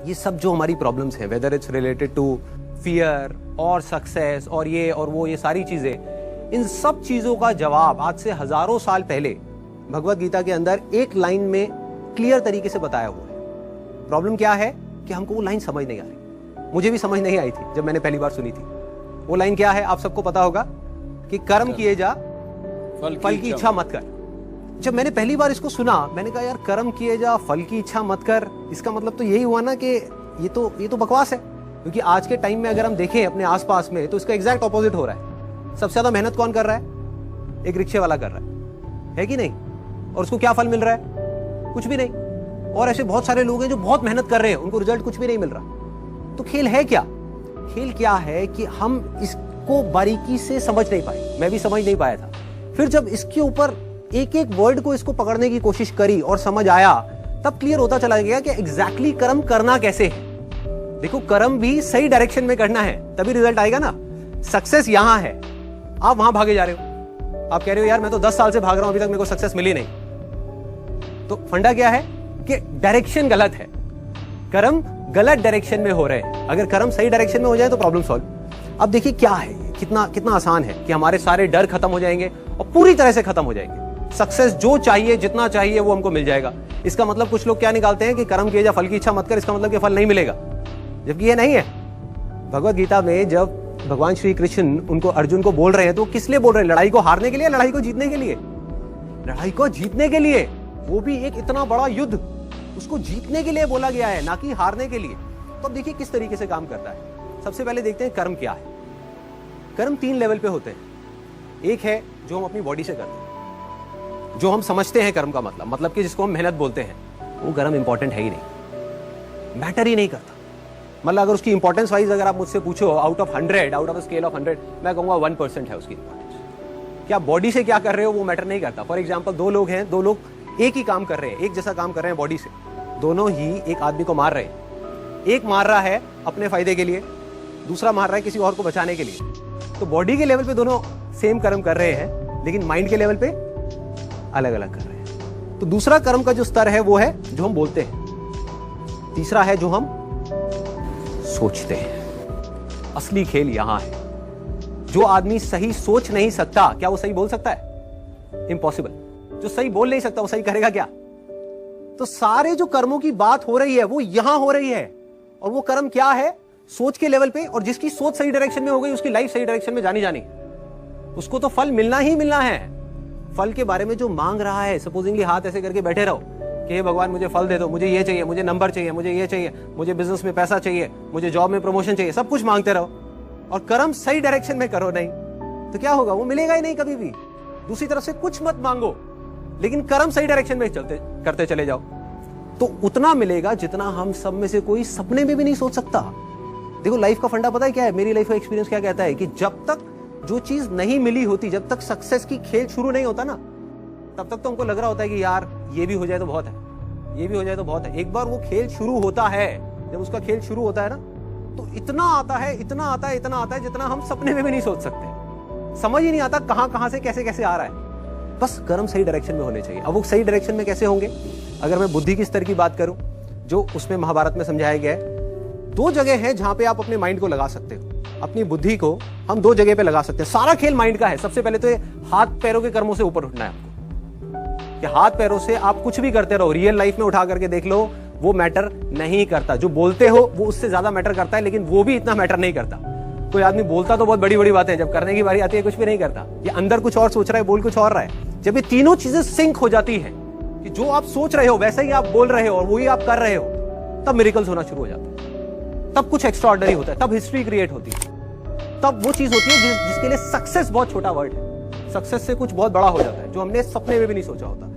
ये सब जो हमारी प्रॉब्लम्स हैं, whether it's related to fear और सक्सेस और ये और वो, ये सारी चीजें, इन सब चीजों का जवाब आज से हजारों साल पहले भगवत गीता के अंदर एक लाइन में क्लियर तरीके से बताया हुआ है। प्रॉब्लम क्या है कि हमको वो लाइन समझ नहीं आ रही। मुझे भी समझ नहीं आई थी जब मैंने पहली बार सुनी थी। वो लाइन क्या है आप सबको पता होगा कि कर्म किए जा, फल की इच्छा मत कर। जब मैंने पहली बार इसको सुना, मैंने कहा यार कर्म किए जा, फल की इच्छा मत कर, इसका मतलब तो यही हुआ ना कि ये तो बकवास है। क्योंकि आज के टाइम में अगर हम देखें अपने आसपास में तो इसका एग्जैक्ट ऑपोजिट हो रहा है। सबसे ज्यादा मेहनत कौन कर रहा है? एक रिक्शे वाला कर रहा है कि नहीं? और उसको क्या फल मिल रहा है? कुछ भी नहीं। और ऐसे बहुत सारे लोग हैं जो बहुत मेहनत कर रहे हैं, उनको रिजल्ट कुछ भी नहीं मिल रहा। तो खेल है क्या? खेल क्या है कि हम इसको बारीकी से समझ नहीं पाए। मैं भी समझ नहीं पाया था। फिर जब इसके ऊपर एक एक वर्ड को इसको पकड़ने की कोशिश करी और समझ आया, तब क्लियर होता चला गया कि एग्जैक्टली कर्म करना कैसे है। देखो, कर्म भी सही डायरेक्शन में करना है, तभी रिजल्ट आएगा ना। सक्सेस यहां है, आप वहां भागे जा रहे हो। आप कह रहे हो यार मैं तो 10 साल से भाग रहा हूं, अभी तक मेरे को सक्सेस मिली नहीं। तो फंडा क्या है कि डायरेक्शन गलत है। कर्म गलत डायरेक्शन में हो रहे हैं। अगर कर्म सही डायरेक्शन में हो जाए तो प्रॉब्लम सॉल्व। अब देखिए क्या है, कितना आसान है कि हमारे सारे डर खत्म हो जाएंगे और पूरी तरह से खत्म हो जाएंगे। सक्सेस जो चाहिए, जितना चाहिए वो हमको मिल जाएगा। इसका मतलब कुछ लोग क्या निकालते हैं कि कर्म किए जा, फल की इच्छा मत कर, इसका मतलब कि फल नहीं मिलेगा, जबकि ये नहीं है। भगवत गीता में जब भगवान श्री कृष्ण उनको अर्जुन को बोल रहे हैं तो किस लिए बोल रहे हैं? लड़ाई को हारने के लिए, लड़ाई को जीतने के लिए? लड़ाई को जीतने के लिए। वो भी एक इतना बड़ा युद्ध, उसको जीतने के लिए बोला गया है, ना कि हारने के लिए। तो अब देखिए किस तरीके से काम करता है। सबसे पहले देखते हैं कर्म क्या है। कर्म 3 लेवल पे होते हैं। एक है जो हम अपनी बॉडी से करते हैं, जो हम समझते हैं कर्म का मतलब कि जिसको हम मेहनत बोलते हैं। वो कर्म इंपॉर्टेंट है ही नहीं, मैटर ही नहीं करता। मतलब अगर उसकी इंपॉर्टेंस वाइज अगर आप मुझसे पूछो out of 100, out of scale of 100, मैं कहूंगा 1% है उसकी इंपॉर्टेंस। क्या बॉडी से क्या कर रहे हो वो मैटर नहीं करता। फॉर एग्जाम्पल, 2 लोग हैं, 2 लोग एक ही काम कर रहे हैं, एक जैसा काम कर रहे हैं बॉडी से, दोनों ही एक आदमी को मार रहे हैं। एक मार रहा है अपने फायदे के लिए, दूसरा मार रहा है किसी और को बचाने के लिए। तो बॉडी के लेवल पे दोनों सेम कर्म कर रहे हैं, लेकिन माइंड के लेवल पे अलग अलग कर रहे हैं। तो दूसरा कर्म का जो स्तर है वो है जो हम बोलते हैं। तीसरा है जो हम सोचते हैं। असली खेल यहां है। जो आदमी सही सोच नहीं सकता, क्या वो सही बोल सकता है? इम्पॉसिबल। जो सही बोल नहीं सकता वो सही करेगा क्या? तो सारे जो कर्मों की बात हो रही है वो यहां हो रही है। और वो कर्म क्या है? सोच के लेवल पे। और जिसकी सोच सही डायरेक्शन में हो गई, उसकी लाइफ सही डायरेक्शन में जानी जानी, उसको तो फल मिलना ही मिलना है। फल के बारे में जो मांग रहा है, सपोजिंगली हाथ ऐसे करके बैठे रहो कि हे भगवान मुझे फल दे दो, मुझे ये चाहिए, मुझे नंबर चाहिए, मुझे ये चाहिए, मुझे बिजनेस में पैसा चाहिए, मुझे जॉब में प्रमोशन चाहिए, सब कुछ मांगते रहो और कर्म सही डायरेक्शन में करो नहीं, तो क्या होगा? वो मिलेगा ही नहीं कभी भी। दूसरी तरफ से कुछ मत मांगो, लेकिन कर्म सही डायरेक्शन में करते चले जाओ, तो उतना मिलेगा जितना हम सब में से कोई सपने में भी नहीं सोच सकता। देखो, लाइफ का फंडा पता है क्या है? मेरी लाइफ का एक्सपीरियंस क्या कहता है कि जब तक जो चीज नहीं मिली होती, जब तक सक्सेस की खेल शुरू नहीं होता ना, तब तक तो हमको लग रहा होता है कि यार ये भी हो जाए तो बहुत है, ये भी हो जाए तो बहुत है। एक बार वो खेल शुरू होता है, जब उसका खेल शुरू होता है ना, तो इतना आता है, इतना आता है, इतना आता है जितना हम सपने में भी नहीं सोच सकते। समझ ही नहीं आता कहां से कैसे कैसे आ रहा है। बस कर्म सही डायरेक्शन में होने चाहिए। अब वो सही डायरेक्शन में कैसे होंगे? अगर मैं बुद्धि के स्तर की बात करूं, जो उसमें महाभारत में समझाया गया है, 2 जगह है जहां पे आप अपने माइंड को लगा सकते हो। अपनी बुद्धि को हम 2 जगह पे लगा सकते हैं। सारा खेल माइंड का है। सबसे पहले तो ये हाथ पैरों के कर्मों से ऊपर उठना है आपको, कि हाथ पैरों से आप कुछ भी करते रहो। रियल लाइफ में उठा करके देख लो, वो मैटर नहीं करता। जो बोलते हो वो उससे ज्यादा मैटर करता है, लेकिन वो भी इतना मैटर नहीं करता। कोई आदमी बोलता तो बहुत बड़ी बड़ी बातें, जब करने की बारी आती है कुछ भी नहीं करता। ये अंदर कुछ और सोच रहा है, बोल कुछ और रहा है। जब ये तीनों चीजें सिंक हो जाती हैं कि जो आप सोच रहे हो वैसे ही आप बोल रहे हो और वही आप कर रहे हो, तब मिरेकल्स होना शुरू हो जाता है। तब कुछ एक्स्ट्राऑर्डिनरी होता है, तब हिस्ट्री क्रिएट होती है, तब वो चीज होती है जिसके लिए सक्सेस बहुत छोटा वर्ड है। सक्सेस से कुछ बहुत बड़ा हो जाता है जो हमने सपने में भी नहीं सोचा होता।